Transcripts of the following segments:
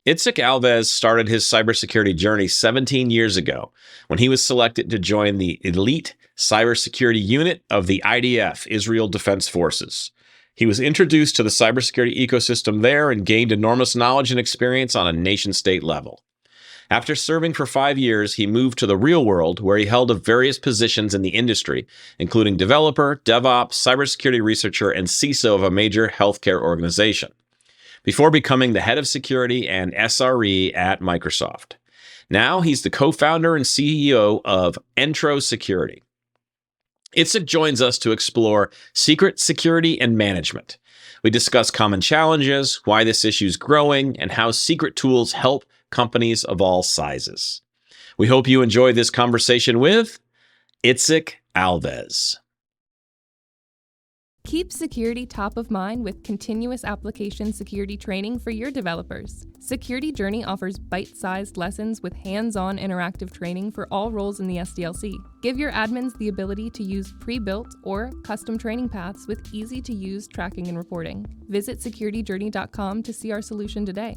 Itzik Alvas started his cybersecurity journey 17 years ago when he was selected to join the elite cybersecurity unit of the IDF, Israel Defense Forces. He was introduced to the cybersecurity ecosystem there and gained enormous knowledge and experience on a nation-state level. After serving for 5 years, he moved to the real world, where he held various positions in the industry, including developer, DevOps, cybersecurity researcher, and CISO of a major healthcare organization, before becoming the head of security and SRE at Microsoft. Now he's the co-founder and CEO of Entro Security. Itzik joins us to explore secret security and management. We discuss common challenges, why this issue is growing, and how secret tools help companies of all sizes. We hope you enjoy this conversation with Itzik Alvas. Keep security top of mind with continuous application security training for your developers. Security Journey offers bite-sized lessons with hands-on interactive training for all roles in the SDLC. Give your admins the ability to use pre-built or custom training paths with easy-to-use tracking and reporting. Visit securityjourney.com to see our solution today.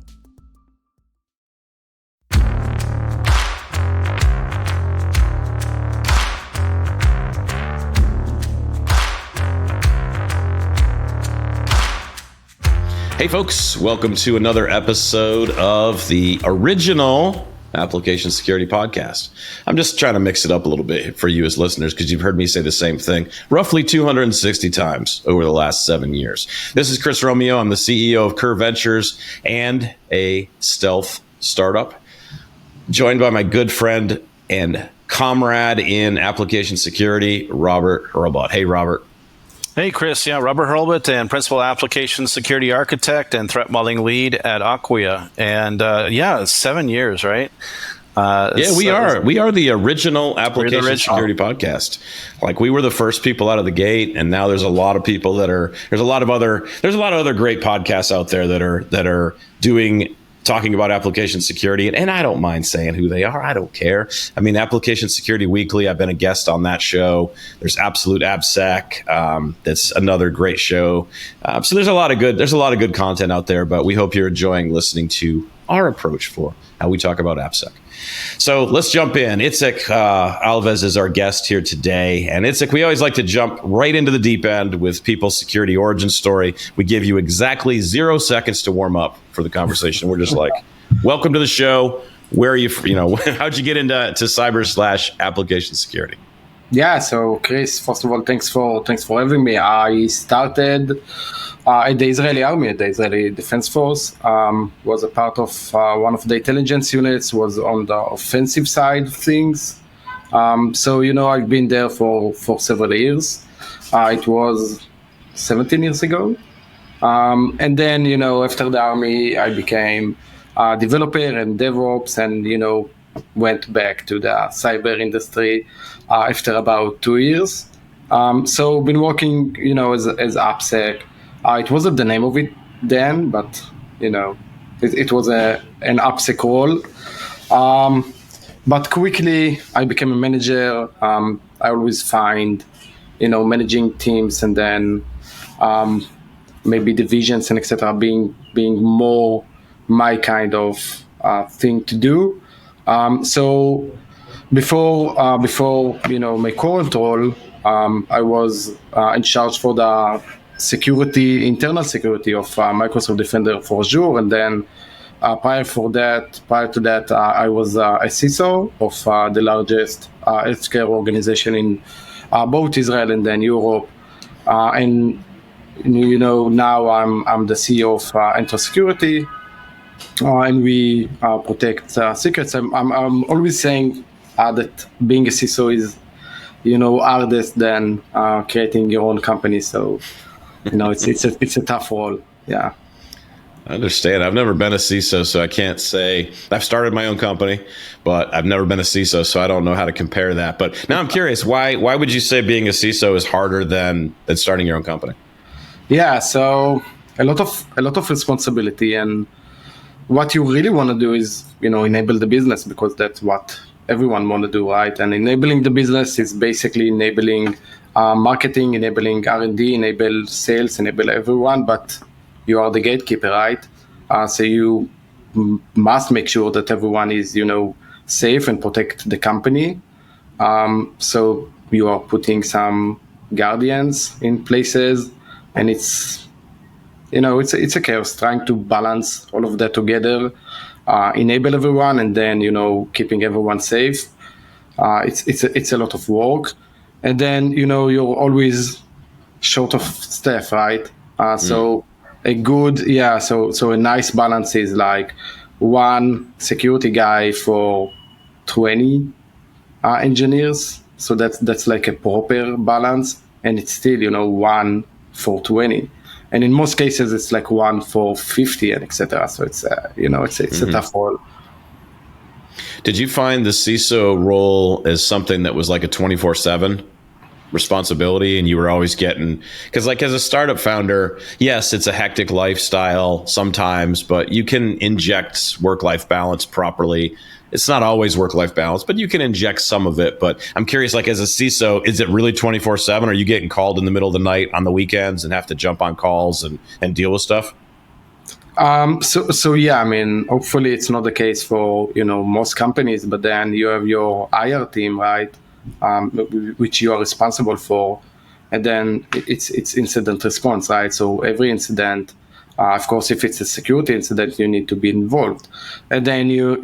Hey folks, welcome to another episode of the original Application Security Podcast. I'm just trying to mix it up a little bit for you as listeners, because you've heard me say the same thing roughly 260 times over the last 7 years. This is Chris Romeo. I'm the CEO of Curve Ventures and a stealth startup, joined by my good friend and comrade in application security, Robert Hurlbut. Hey, Robert. Hey, Chris. Yeah, Robert Hurlbut, and Principal Application Security Architect and Threat Modeling Lead at Acquia. And 7 years, right? We are the original Application Security Podcast. Like, we were the first people out of the gate, and now there's a lot of people there's a lot of other great podcasts out there that are talking about application security, and I don't mind saying who they are. I don't care. I mean, Application Security Weekly, I've been a guest on that show. There's Absolute AppSec. That's another great show. So there's a lot of good content out there, but we hope you're enjoying listening to our approach for how we talk about AppSec. So let's jump in. Itzik Alvas is our guest here today. And Itzik, we always like to jump right into the deep end with people's security origin story. We give you exactly 0 seconds to warm up for the conversation. We're just like, welcome to the show. Where are you, how'd you get into cyber/application security? Yeah, so Chris, first of all, thanks for having me. I started at the Israeli Army, at the Israeli Defense Force. Was a part of one of the intelligence units, was on the offensive side of things. I've been there for several years. It was 17 years ago. And then, after the Army, I became a developer and DevOps and, went back to the cyber industry after about 2 years. So been working, as AppSec. It wasn't the name of it then, but, it was an AppSec role. But quickly I became a manager. I always find, managing teams and then maybe divisions and etc. being more my kind of thing to do. So before my current role, I was in charge for the internal security of Microsoft Defender for Azure, and then prior to that, I was a CISO of the largest healthcare organization in both Israel and then Europe, and now I'm the CEO of Entro Security. And we protect secrets. I'm always saying that being a CISO is, hardest than creating your own company. So, it's a tough role. Yeah. I understand. I've never been a CISO, so I can't say. I've started my own company, but I've never been a CISO, so I don't know how to compare that. But now I'm curious, why would you say being a CISO is harder than starting your own company? Yeah. So a lot of responsibility, and what you really want to do is, enable the business, because that's what everyone want to do, right? And enabling the business is basically enabling marketing, enabling R&D, enable sales, enable everyone, but you are the gatekeeper, right? So you must make sure that everyone is, safe and protect the company. So you are putting some guardians in places, and it's a chaos trying to balance all of that together, enable everyone, and then keeping everyone safe. It's a lot of work, and then you're always short of staff, right? So so a nice balance is like one security guy for 20 engineers. So that's like a proper balance, and it's still one for 20, and in most cases it's like one for 50 and etc. So it's it's a tough role. Did you find the CISO role as something that was like a 24/7 responsibility, and you were always getting, because like as a startup founder, yes, it's a hectic lifestyle sometimes, but you can inject work-life balance properly. It's not always work-life balance, but you can inject some of it. But I'm curious, like as a CISO, is it really 24/7? Are you getting called in the middle of the night on the weekends and have to jump on calls and deal with stuff? So yeah, I mean, hopefully it's not the case for most companies, but then you have your IR team, right, which you are responsible for, and then it's incident response, right? So every incident, of course, if it's a security incident, you need to be involved, and then you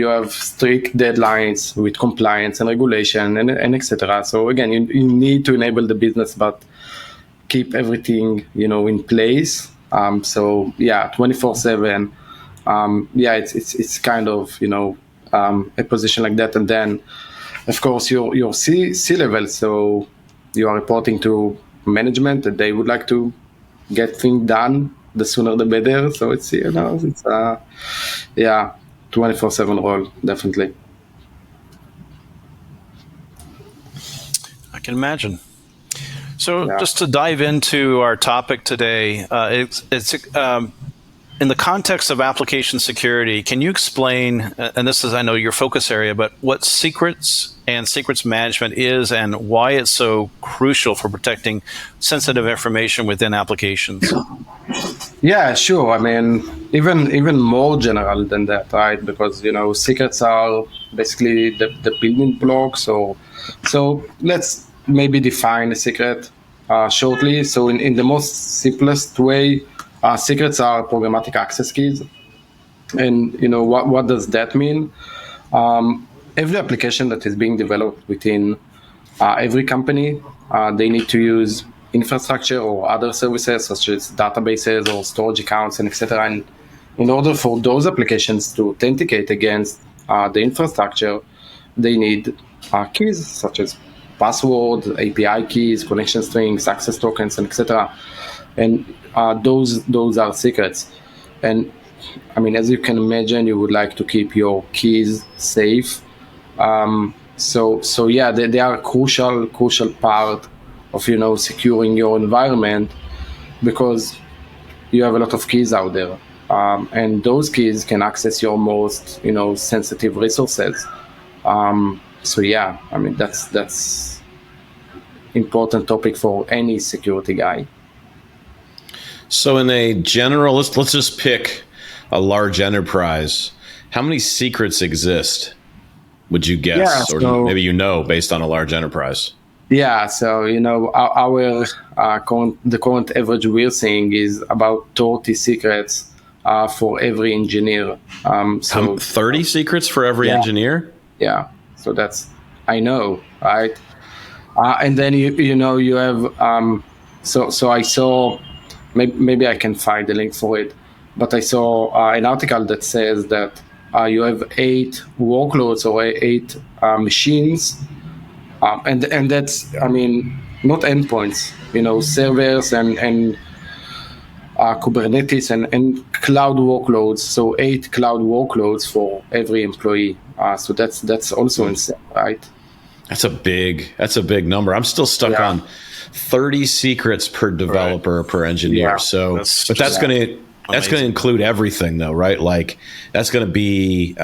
have strict deadlines with compliance and regulation and etc. So again, you need to enable the business, but keep everything in place. So yeah, 24/7. It's kind of a position like that, and then of course your C level. So you are reporting to management, and they would like to get things done. The sooner the better. So it's 24/7 role, definitely. I can imagine. So just to dive into our topic today, it's in the context of application security, can you explain, and this is, I know, your focus area, but what secrets and secrets management is and why it's so crucial for protecting sensitive information within applications? Yeah, sure. I mean, even more general than that, right? Because secrets are basically the building blocks. So let's maybe define a secret shortly. So in the most simplest way, secrets are programmatic access keys. And what does that mean? Every application that is being developed within every company, they need to use infrastructure or other services such as databases or storage accounts and etc. And in order for those applications to authenticate against the infrastructure, they need keys such as passwords, API keys, connection strings, access tokens, and etc. And those are secrets. And I mean, as you can imagine, you would like to keep your keys safe. So yeah, they are a crucial part of securing your environment, because you have a lot of keys out there, and those keys can access your most sensitive resources. So yeah, I mean that's important topic for any security guy. So in a general, let's just pick a large enterprise. How many secrets exist, would you guess? Yeah, or maybe based on a large enterprise? Yeah, so our the current average we're seeing is about 30 secrets for every engineer. So 30 secrets for every engineer? Yeah, so that's, I know, right? And then you have so I saw, maybe I can find the link for it, but I saw an article that says that you have 8 workloads or 8 machines, and that's, I mean, not endpoints, servers and Kubernetes and cloud workloads. So 8 cloud workloads for every employee. So that's also insane, right? That's a big number. I'm still stuck on 30 secrets per developer, per engineer. Yeah. So, but that's going to include everything, though, right? Like that's going to be,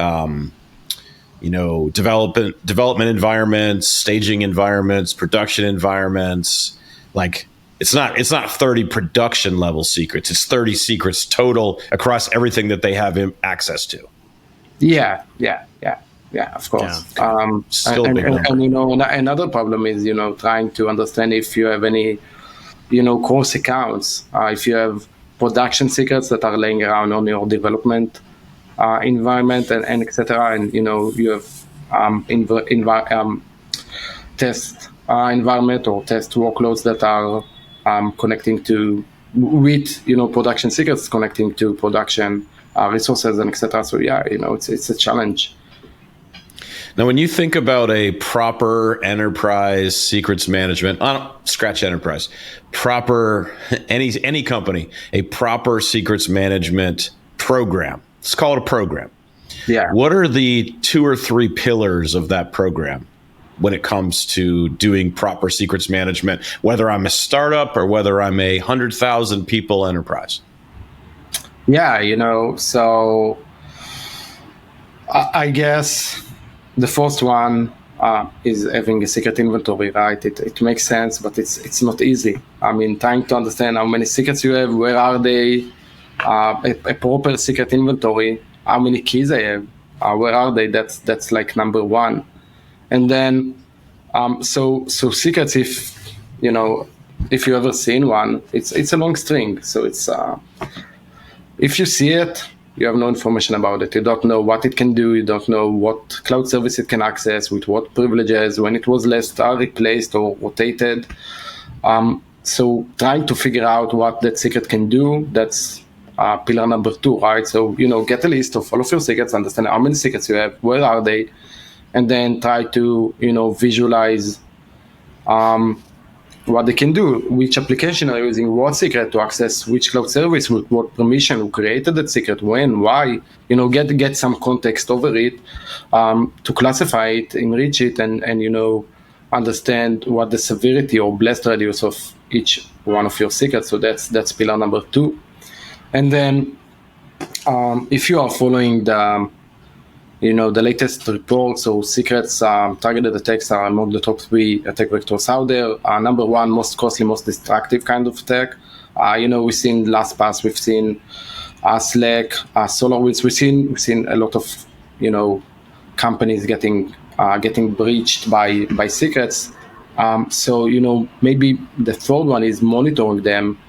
development environments, staging environments, production environments. Like, It's not 30 production level secrets. It's 30 secrets total across everything that they have access to. Yeah, of course. Yeah, still a big number. And another problem is, trying to understand if you have any, cross accounts, if you have production secrets that are laying around on your development environment and etc. And, you have test environment or test workloads that are connecting to with production secrets connecting to production resources and etc. So yeah, it's a challenge. Now, when you think about a proper enterprise secrets management, scratch enterprise, proper any company, a proper secrets management program. Let's call it a program. Yeah. What are the 2 or 3 pillars of that program when it comes to doing proper secrets management, whether I'm a startup or whether I'm a 100,000 people enterprise? Yeah, so I guess the first one is having a secret inventory, right? It makes sense, but it's not easy. I mean, trying to understand how many secrets you have, where are they, a proper secret inventory, how many keys I have, where are they? That's like number one. And then, so secrets, if you ever seen one, it's a long string. So it's if you see it, you have no information about it. You don't know what it can do. You don't know what cloud service it can access, with what privileges, when it was last replaced or rotated. So trying to figure out what that secret can do, that's pillar number 2, right? So, get a list of all of your secrets, understand how many secrets you have, where are they, and then try to, visualize what they can do, which application are using what secret to access which cloud service, with what permission, who created that secret, when, why, get some context over it, to classify it, enrich it, and understand what the severity or blast radius of each one of your secrets. So that's pillar number 2. And then if you are following the latest reports, so secrets, targeted attacks are among the top 3 attack vectors out there. Number 1, most costly, most destructive kind of attack. We've seen LastPass, we've seen Slack, SolarWinds. We've seen a lot of companies getting breached by secrets. So maybe the third one is monitoring them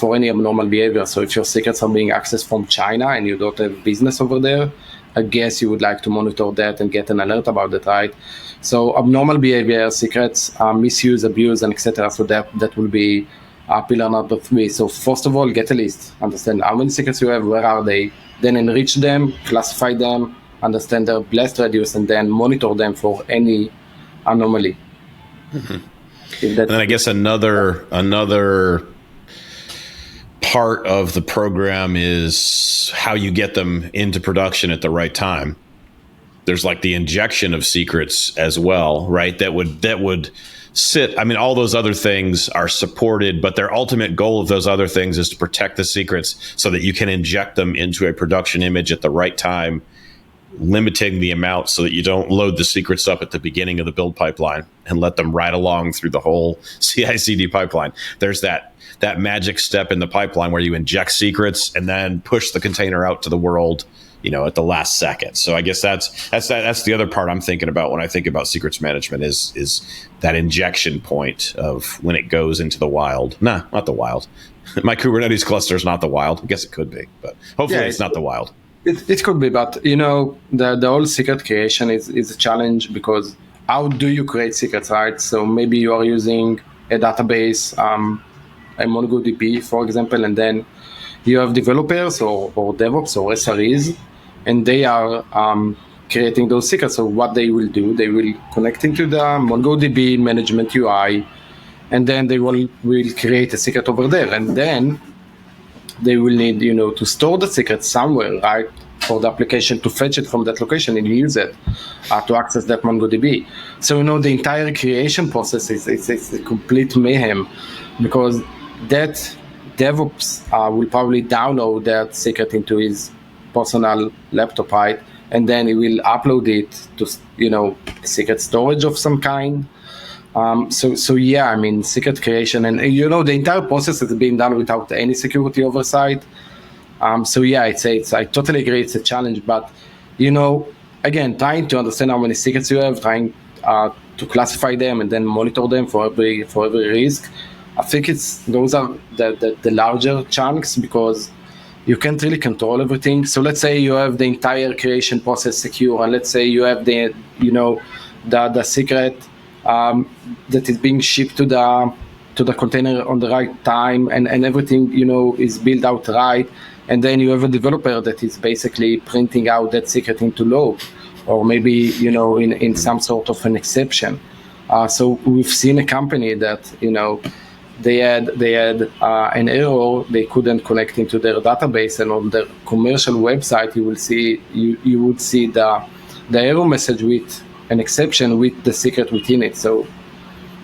for any abnormal behavior. So if your secrets are being accessed from China and you don't have business over there, I guess you would like to monitor that and get an alert about that, right? So abnormal behavior, secrets, misuse, abuse, and etc. So that will be pillar number 3. So first of all, get a list, understand how many secrets you have, where are they, then enrich them, classify them, understand their blast radius, and then monitor them for any anomaly. Mm-hmm. And then I guess another part of the program is how you get them into production at the right time. There's like the injection of secrets as well, right? That would sit. I mean, all those other things are supported, but their ultimate goal of those other things is to protect the secrets so that you can inject them into a production image at the right time, limiting the amount so that you don't load the secrets up at the beginning of the build pipeline and let them ride along through the whole CI/CD pipeline. There's that magic step in the pipeline where you inject secrets and then push the container out to the world, at the last second. So I guess that's the other part I'm thinking about when I think about secrets management is that injection point of when it goes into the wild. Nah, not the wild. My Kubernetes cluster is not the wild. I guess it could be, but hopefully it's not the wild. It could be, but the whole secret creation is a challenge, because how do you create secrets, right? So maybe you are using a database, a MongoDB, for example, and then you have developers or DevOps or SREs, and they are creating those secrets. So what they will do, they will connect into the MongoDB management UI, and then they will create a secret over there, and then they will need, to store the secret somewhere, right, for the application to fetch it from that location and use it to access that MongoDB. So, the entire creation process is a complete mayhem, because that DevOps will probably download that secret into his personal laptop, right? And then he will upload it to, secret storage of some kind. So yeah, I mean, secret creation, and the entire process is being done without any security oversight. So yeah, I totally agree. It's a challenge, but again, trying to understand how many secrets you have, trying to classify them and then monitor them for every risk. I think those are the larger chunks, because you can't really control everything. So let's say you have the entire creation process secure, and let's say you have the secret that is being shipped to the container on the right time, and everything is built out right, and then you have a developer that is basically printing out that secret into log, or maybe in some sort of an exception. So we've seen a company that they had an error. They couldn't connect into their database, and on their commercial website you would see the error message with an exception with the secret within it. So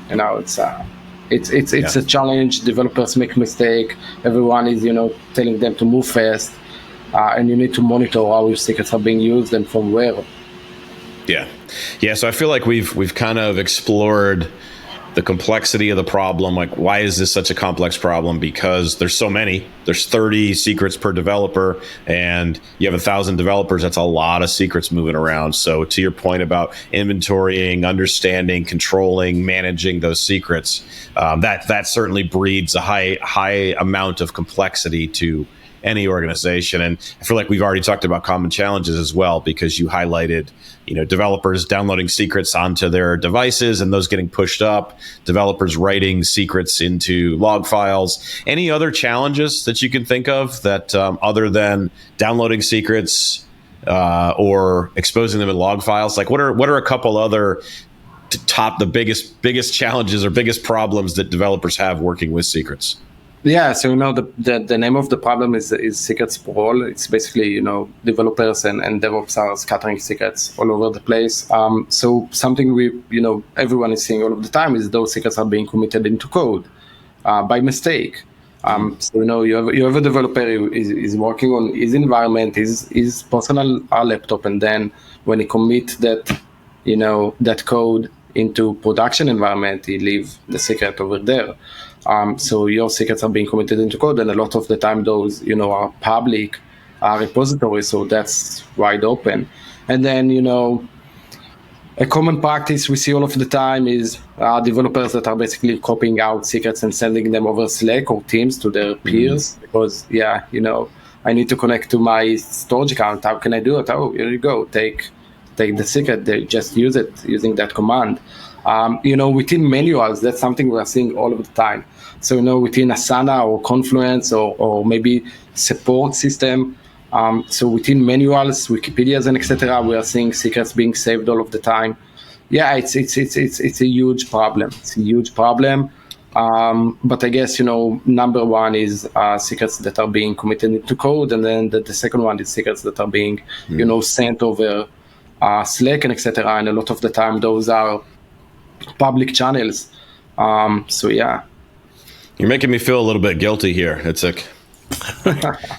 it's a challenge. Developers make mistake. Everyone is telling them to move fast, and you need to monitor how your secrets are being used and from where. Yeah. So I feel like we've kind of explored the complexity of the problem. Like, why is this such a complex problem? Because there's so many. There's 30 secrets per developer, and you have 1,000 developers. That's a lot of secrets moving around. So to your point about inventorying, understanding, controlling, managing those secrets, that certainly breeds a high amount of complexity to any organization. And I feel like we've already talked about common challenges as well, because you highlighted, developers downloading secrets onto their devices and those getting pushed up, developers writing secrets into log files. Any other challenges that you can think of that other than downloading secrets or exposing them in log files? Like, what are a couple other the biggest challenges or biggest problems that developers have working with secrets? Yeah, so the name of the problem is secret sprawl. It's basically developers and DevOps are scattering secrets all over the place. So something everyone is seeing all of the time is those secrets are being committed into code by mistake. So you have a developer who is working on his environment, his personal laptop, and then when he commit that code into production environment, he leave the secret over there. So your secrets are being committed into code, and a lot of the time those are public repositories, so that's wide open. And then a common practice we see all of the time is developers that are basically copying out secrets and sending them over Slack or Teams to their peers, because I need to connect to my storage account. How can I do it? Oh, here you go. Take the secret. They just use it using that command. Within manuals, that's something we're seeing all of the time. So, within Asana or Confluence or maybe support system, so within manuals, Wikipedias and etc., we are seeing secrets being saved all of the time. Yeah, it's a huge problem. It's a huge problem. But I guess, number one is secrets that are being committed into code, and then the second one is secrets that are being, sent over Slack and etc. And a lot of the time, those are public channels. So yeah. You're making me feel a little bit guilty here, Itzik.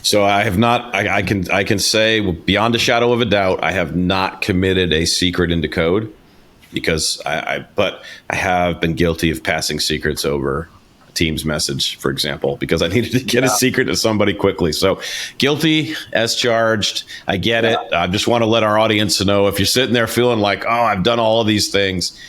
So I have not. I can say beyond a shadow of a doubt, I have not committed a secret into code, because but I have been guilty of passing secrets over Teams message, for example, because I needed to get a secret to somebody quickly. So guilty as charged. I get it. I just want to let our audience know, if you're sitting there feeling like, oh, I've done all of these things.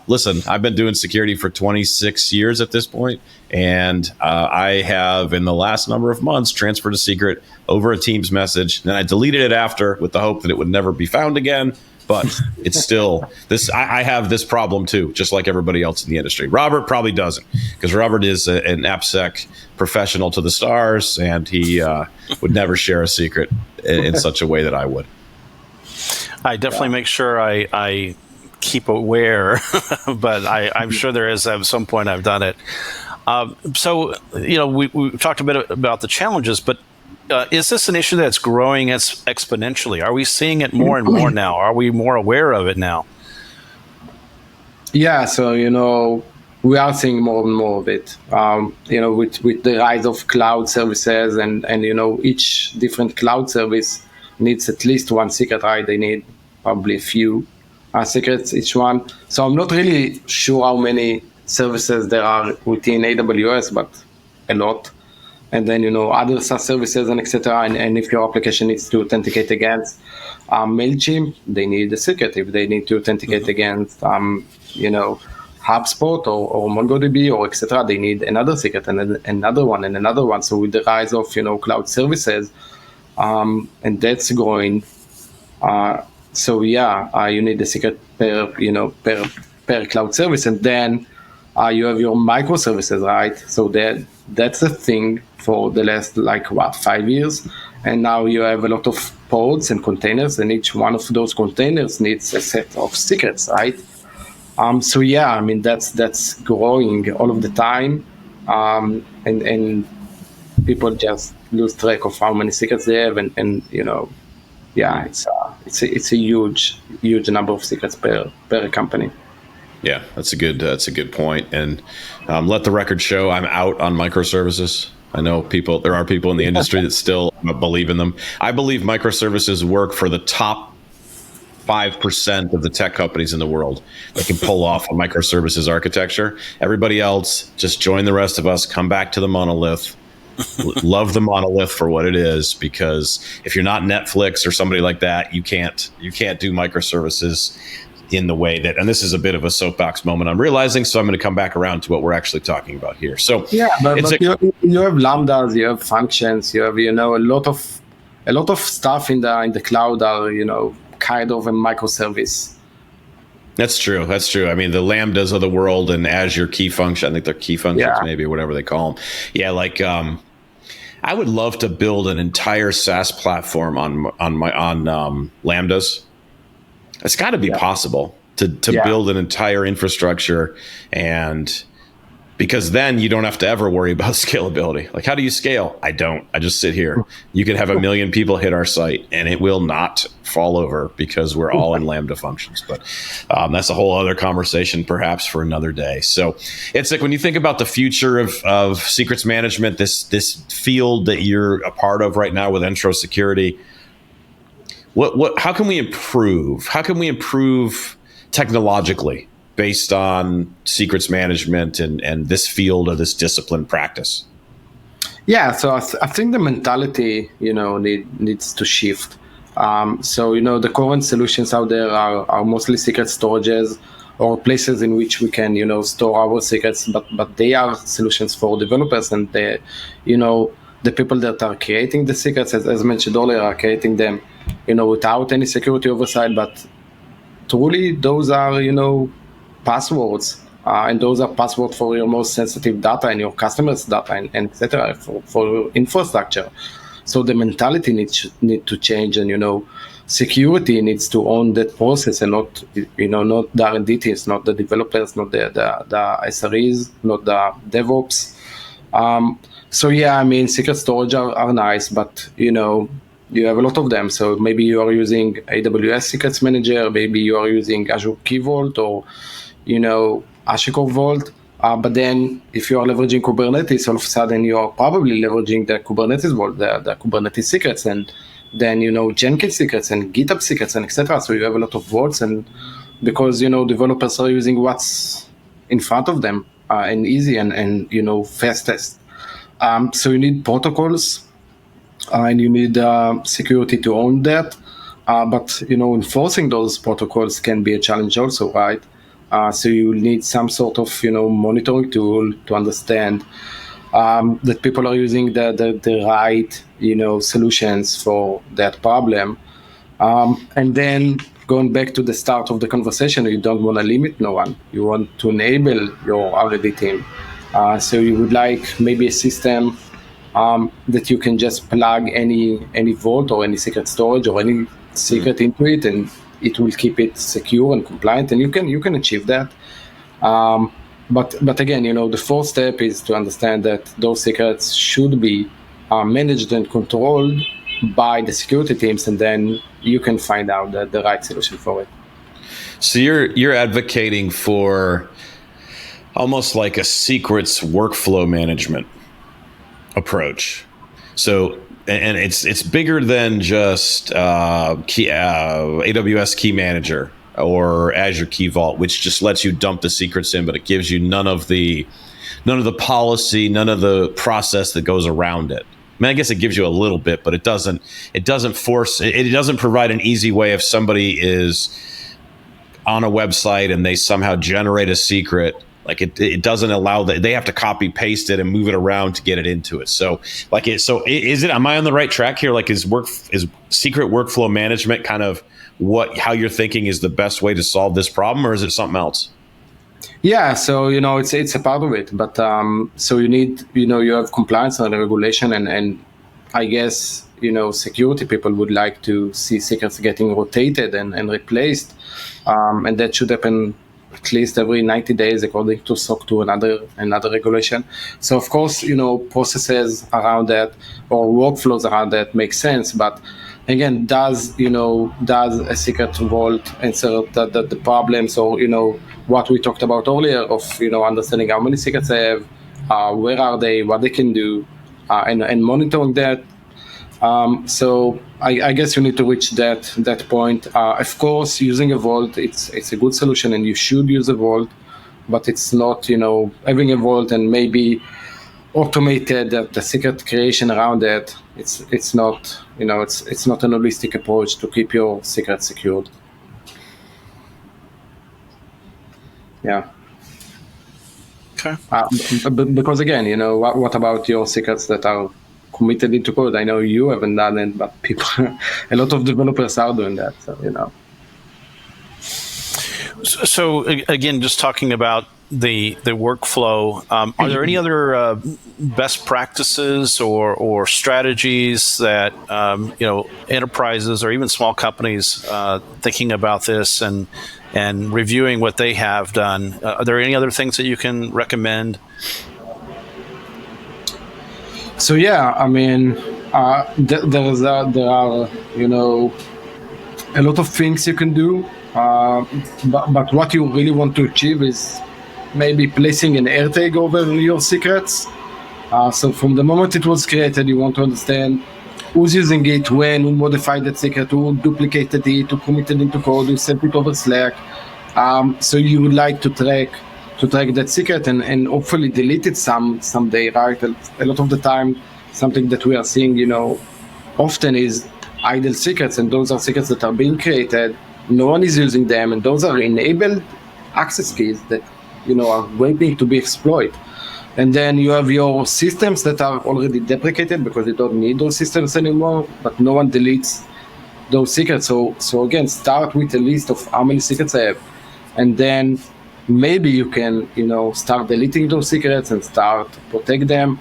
Listen, I've been doing security for 26 years at this point, and I have, in the last number of months, transferred a secret over a Teams message. Then I deleted it after with the hope that it would never be found again. But it's still this. I have this problem too, just like everybody else in the industry. Robert probably doesn't, because Robert is an AppSec professional to the stars, and he would never share a secret in such a way that I would. I definitely make sure I keep aware, but I'm sure there is at some point I've done it. So we talked a bit about the challenges, but is this an issue that's growing exponentially? Are we seeing it more and more now? Are we more aware of it now? Yeah, so we are seeing more and more of it. With the rise of cloud services, and each different cloud service needs at least one secret, right? They need probably a few. secrets each one. So I'm not really sure how many services there are within AWS, but a lot. And then, other SaaS services and etc. And if your application needs to authenticate against MailChimp, they need a secret. If they need to authenticate against, HubSpot or MongoDB or etc., they need another secret and then another one and another one. So with the rise of, cloud services, and that's growing, you need a secret per cloud service, and then you have your microservices, right? So that's a thing for the last 5 years, and now you have a lot of pods and containers, and each one of those containers needs a set of secrets, right? That's growing all of the time, and people just lose track of how many secrets they have, and it's a huge number of secrets per company. Yeah, that's a good point. And let the record show, I'm out on microservices. I know there are people in the industry that still believe in them. I believe microservices work for the top 5% of the tech companies in the world that can pull off a microservices architecture. Everybody else, just join the rest of us, come back to the monolith. Love the monolith for what it is, because if you're not Netflix or somebody like that, you can't do microservices in the way that, and this is a bit of a soapbox moment I'm realizing, so I'm going to come back around to what we're actually talking about here. So but you have lambdas, you have functions, you have a lot of stuff in the cloud are kind of a microservice. That's true. I mean, the lambdas of the world and Azure key function, I think they're key functions, maybe, whatever they call them. Yeah, I would love to build an entire SaaS platform on lambdas. It's got to be possible to build an entire infrastructure, and because then you don't have to ever worry about scalability. Like, how do you scale? I just sit here. You could have 1 million people hit our site and it will not fall over because we're all in Lambda functions. But that's a whole other conversation, perhaps for another day. So it's like, when you think about the future of secrets management, this field that you're a part of right now with Entro Security, how can we improve? How can we improve technologically based on secrets management and this field or this discipline practice? Yeah, so I think the mentality, needs to shift. The current solutions out there are mostly secret storages or places in which we can, store our secrets, but they are solutions for developers, and the people that are creating the secrets, as mentioned earlier, are creating them, without any security oversight. But truly, those are, passwords, and those are passwords for your most sensitive data and your customers' data, and etc. for infrastructure. So the mentality needs to change, and security needs to own that process, and not the R&D teams, not the developers, not the SREs, not the DevOps. Secret storage are nice, but you have a lot of them. So maybe you are using AWS Secrets Manager, maybe you are using Azure Key Vault, or HashiCorp Vault. But then if you are leveraging Kubernetes, all of a sudden you are probably leveraging the Kubernetes Vault, the Kubernetes secrets, and then, Jenkins secrets and GitHub secrets and etc. So you have a lot of vaults, and because, developers are using what's in front of them, and easy and fastest. So you need protocols, and you need security to own that. But, enforcing those protocols can be a challenge also, right? So you need some sort of, monitoring tool to understand that people are using the right, solutions for that problem. And then going back to the start of the conversation, you don't want to limit no one. You want to enable your R&D team. So you would like maybe a system that you can just plug any vault or any secret storage or any secret into it, and it will keep it secure and compliant, and you can achieve that. But again, the fourth step is to understand that those secrets should be managed and controlled by the security teams, and then you can find out the right solution for it. So you're advocating for almost like a secrets workflow management approach. So, and it's bigger than just AWS Key Manager or Azure Key Vault, which just lets you dump the secrets in, but it gives you none of the policy, none of the process that goes around it. I mean, I guess it gives you a little bit, but it doesn't provide an easy way if somebody is on a website and they somehow generate a secret. Like it doesn't allow that. They have to copy paste it and move it around to get it into it. So am I on the right track here? Like is secret workflow management kind of how you're thinking is the best way to solve this problem, or is it something else? Yeah, so it's a part of it, but so you need you have compliance and regulation, and I guess security people would like to see secrets getting rotated and replaced, and that should happen at least every 90 days according to SOC 2 another regulation. So of course processes around that or workflows around that make sense, but again, does a secret vault answer the problems, or what we talked about earlier of understanding how many secrets they have, where are they, what they can do, and monitoring that. So I guess you need to reach that point. Of course, using a vault, it's a good solution, and you should use a vault, but it's not having a vault and maybe automated the secret creation around that. It's not it's not an holistic approach to keep your secrets secured. Yeah. Okay. Because again, what about your secrets that are committed into code? I know you haven't done it, but a lot of developers are doing that. So again, just talking about the workflow, are there any other best practices or strategies that enterprises or even small companies thinking about this and reviewing what they have done? Are there any other things that you can recommend? So yeah, I mean, there are a lot of things you can do, but what you really want to achieve is maybe placing an AirTag over your secrets. So from the moment it was created, you want to understand who's using it, when, who modified that secret, who duplicated it, who committed into code, who sent it over Slack. So you would like to track that secret and hopefully delete it someday, right? A lot of the time, something that we are seeing, often is idle secrets, and those are secrets that are being created. No one is using them, and those are enabled access keys that are waiting to be exploited. And then you have your systems that are already deprecated because you don't need those systems anymore, but no one deletes those secrets. So again, start with a list of how many secrets I have, and then maybe you can start deleting those secrets and start protect them.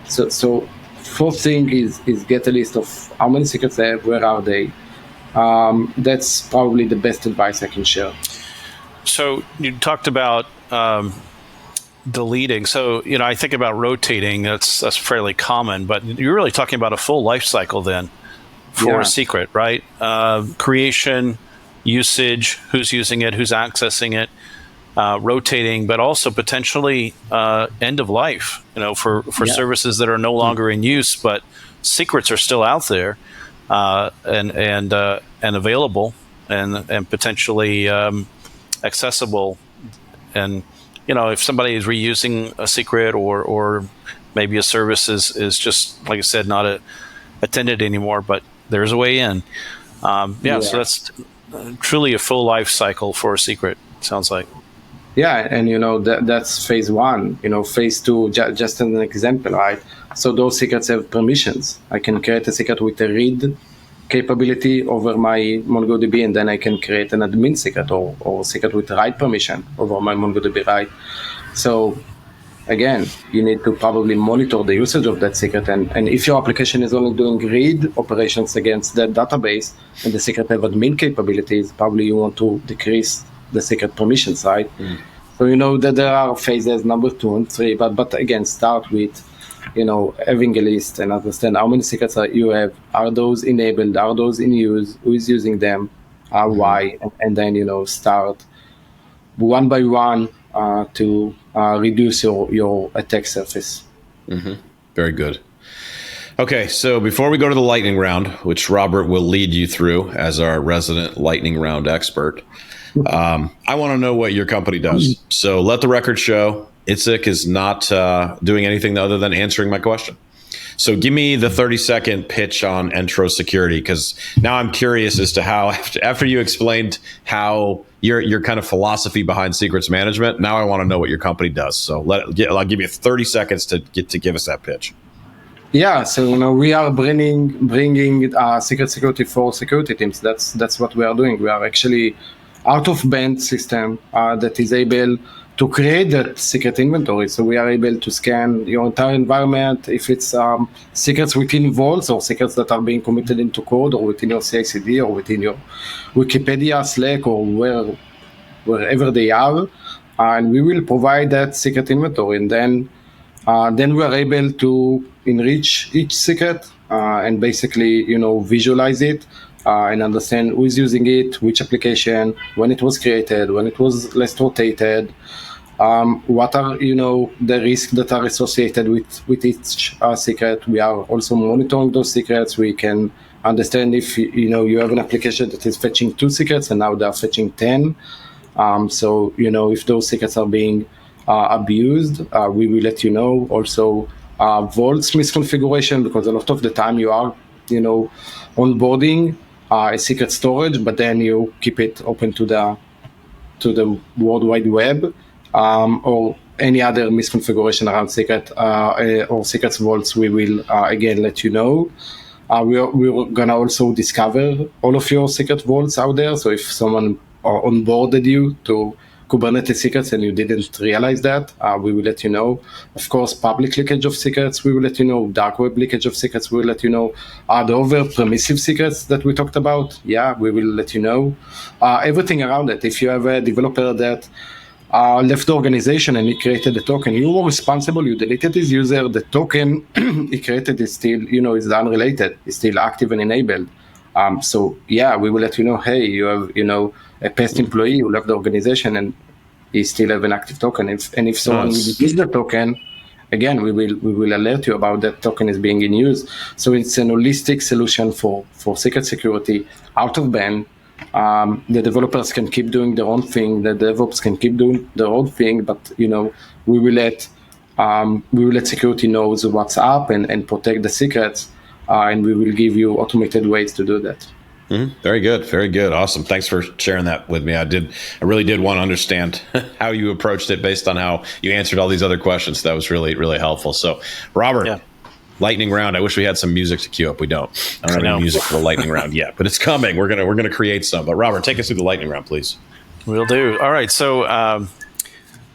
So first thing is get a list of how many secrets I have, where are they. That's probably the best advice I can share. So you talked about deleting. So I think about rotating. That's fairly common, but you're really talking about a full life cycle then for a secret, right? Creation, usage, who's using it, who's accessing it, rotating, but also potentially end of life. For services that are no longer in use, but secrets are still out there and available and potentially accessible. And if somebody is reusing a secret or maybe a service is just, like I said, not attended anymore, but there's a way in. So that's truly a full life cycle for a secret, sounds like. Yeah, and that's phase one. Phase two, just as an example, right? So those secrets have permissions. I can create a secret with a read capability over my MongoDB, and then I can create an admin secret or secret with write permission over my MongoDB, right? So again, you need to probably monitor the usage of that secret, and if your application is only doing read operations against that database and the secret have admin capabilities, probably you want to decrease the secret permissions, right? So that there are phases number 2 and 3, but again, start with having a list and understand how many secrets you have. Are those enabled? Are those in use? Who is using them? Why? And then start one by one to reduce your attack surface. Very good. Okay, so before we go to the lightning round, which Robert will lead you through as our resident lightning round expert, I want to know what your company does. So let the record show Itzik is not doing anything other than answering my question. So give me the 30-second pitch on Entro Security, because now I'm curious as to how, after you explained how your kind of philosophy behind secrets management, now I want to know what your company does. So I'll give you 30 seconds to give us that pitch. Yeah, so we are bringing secret security for security teams. That's what we are doing. We are actually out of band system that is able to create that secret inventory. So we are able to scan your entire environment, if it's secrets within vaults or secrets that are being committed into code or within your CI/CD or within your Wikipedia, Slack, or wherever they are, and we will provide that secret inventory, and then we are able to enrich each secret and basically, visualize it and understand who is using it, which application, when it was created, when it was last rotated, what are the risks that are associated with each secret. We are also monitoring those secrets. We can understand if you have an application that is fetching 2 secrets and now they are fetching 10. So if those secrets are being abused, we will let you know. Also, vaults misconfiguration, because a lot of the time you are onboarding a secret storage, but then you keep it open to the World Wide Web, or any other misconfiguration around secret or secrets vaults. We will again let you know. We're gonna also discover all of your secret vaults out there. So if someone onboarded you to Kubernetes secrets and you didn't realize that, we will let you know. Of course, public leakage of secrets, we will let you know. Dark web leakage of secrets, we will let you know. The over permissive secrets that we talked about, we will let you know. Everything around it. If you have a developer that left the organization and he created a token, you were responsible, you deleted his user, the token he created is still, is unrelated, is still active and enabled. So we will let you know, hey, you have, a past employee who left the organization and he still have an active token. If someone will use the token, again, we will alert you about that token is being in use. So it's an holistic solution for secret security out of band. The developers can keep doing their own thing. The DevOps can keep doing their own thing, but we will let security knows what's up and protect the secrets, and we will give you automated ways to do that. Mm-hmm. Very good. Very good. Awesome. Thanks for sharing that with me. I really did want to understand how you approached it based on how you answered all these other questions. That was really, really helpful. So, Robert, lightning round. I wish we had some music to cue up. We don't. I don't have any music for the lightning round yet, but it's coming. We're gonna create some. But Robert, take us through the lightning round, please. Will do. All right. So,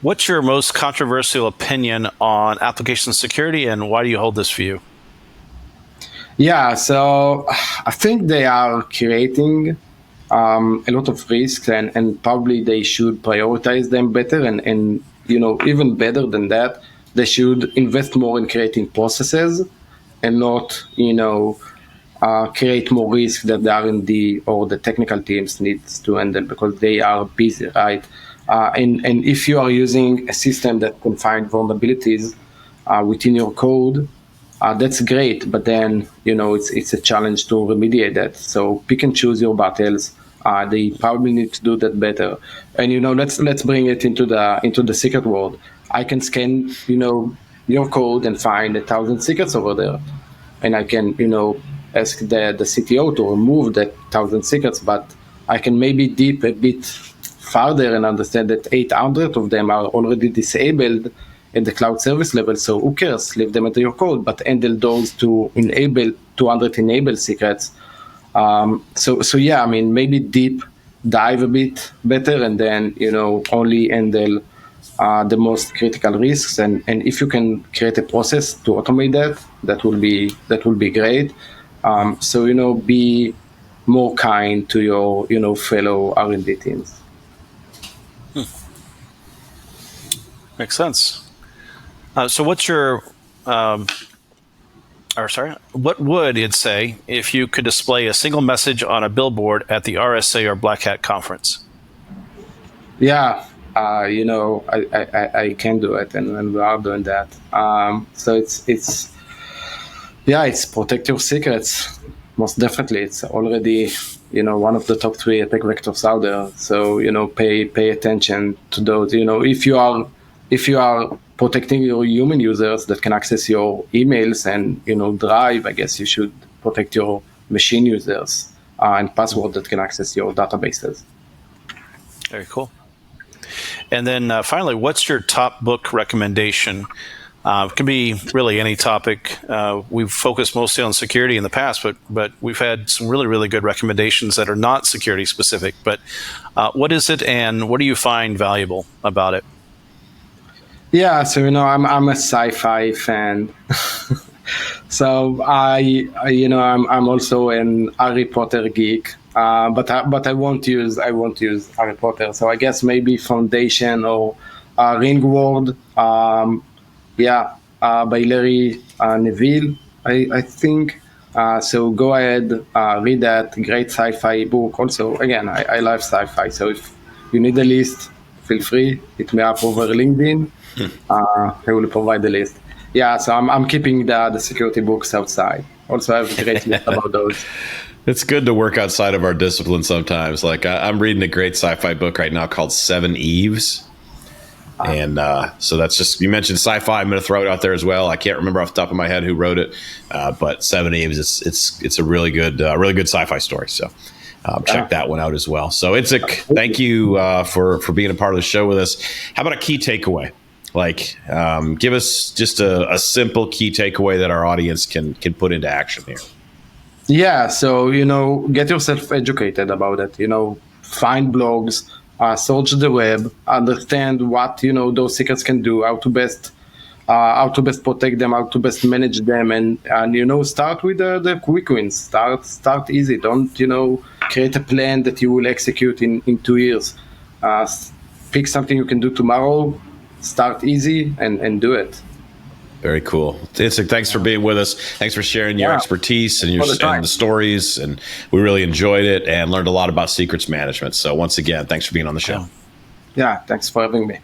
what's your most controversial opinion on application security, and why do you hold this view? Yeah, so I think they are creating a lot of risks, and probably they should prioritize them better, and even better than that, they should invest more in creating processes and not create more risk that the R&D or the technical teams needs to handle because they are busy, right? And if you are using a system that can find vulnerabilities within your code, that's great, but then it's a challenge to remediate that. So pick and choose your battles. They probably need to do that better. And let's bring it into the secret world. I can scan your code and find 1,000 secrets over there, and I can ask the CTO to remove that 1,000 secrets. But I can maybe deep a bit farther and understand that 800 of them are already disabled at the cloud service level, so who cares? Leave them into your code, but handle those to enable 200 enabled secrets. So yeah, I mean, maybe deep dive a bit better, and then only handle the most critical risks. And if you can create a process to automate that will be great. So be more kind to your fellow R&D teams. Makes sense. So what's your, what would it say if you could display a single message on a billboard at the RSA or Black Hat conference? Yeah, I can do it, and we are doing that. So it's Yeah, it's protect your secrets. Most definitely, it's already one of the top 3 attack vectors out there. So pay attention to those. If you are protecting your human users that can access your emails and Drive, I guess you should protect your machine users and password that can access your databases. Very cool. And then finally, what's your top book recommendation? It can be really any topic. We've focused mostly on security in the past, but we've had some really, really good recommendations that are not security specific. But what is it, and what do you find valuable about it? Yeah, so I'm a sci-fi fan. So I'm also an Harry Potter geek. But I won't use Harry Potter. So I guess maybe Foundation or Ringworld. By Larry Neville, I think. So go ahead, read that great sci-fi book. Also, again, I love sci-fi. So if you need a list, feel free, hit me up over LinkedIn. I will provide the list. Yeah, so I'm keeping the security books outside. Also, I have a great list about those. It's good to work outside of our discipline sometimes. Like I'm reading a great sci-fi book right now called Seven Eves. And so that's just, you mentioned sci-fi. I'm going to throw it out there as well. I can't remember off the top of my head who wrote it, but Seven Eves, it's a really good sci-fi story. So check that one out as well. So Itzik, thank you for being a part of the show with us. How about a key takeaway? Like, give us just a simple key takeaway that our audience can put into action here. Yeah, so get yourself educated about it. Find blogs, search the web, understand what those secrets can do, how to best protect them, how to best manage them, and start with the quick wins. Start easy. Don't create a plan that you will execute in 2 years. Pick something you can do tomorrow. Start easy and do it. Very cool. Itzik, thanks for being with us. Thanks for sharing your expertise and the stories. And we really enjoyed it and learned a lot about secrets management. So once again, thanks for being on the show. Yeah, thanks for having me.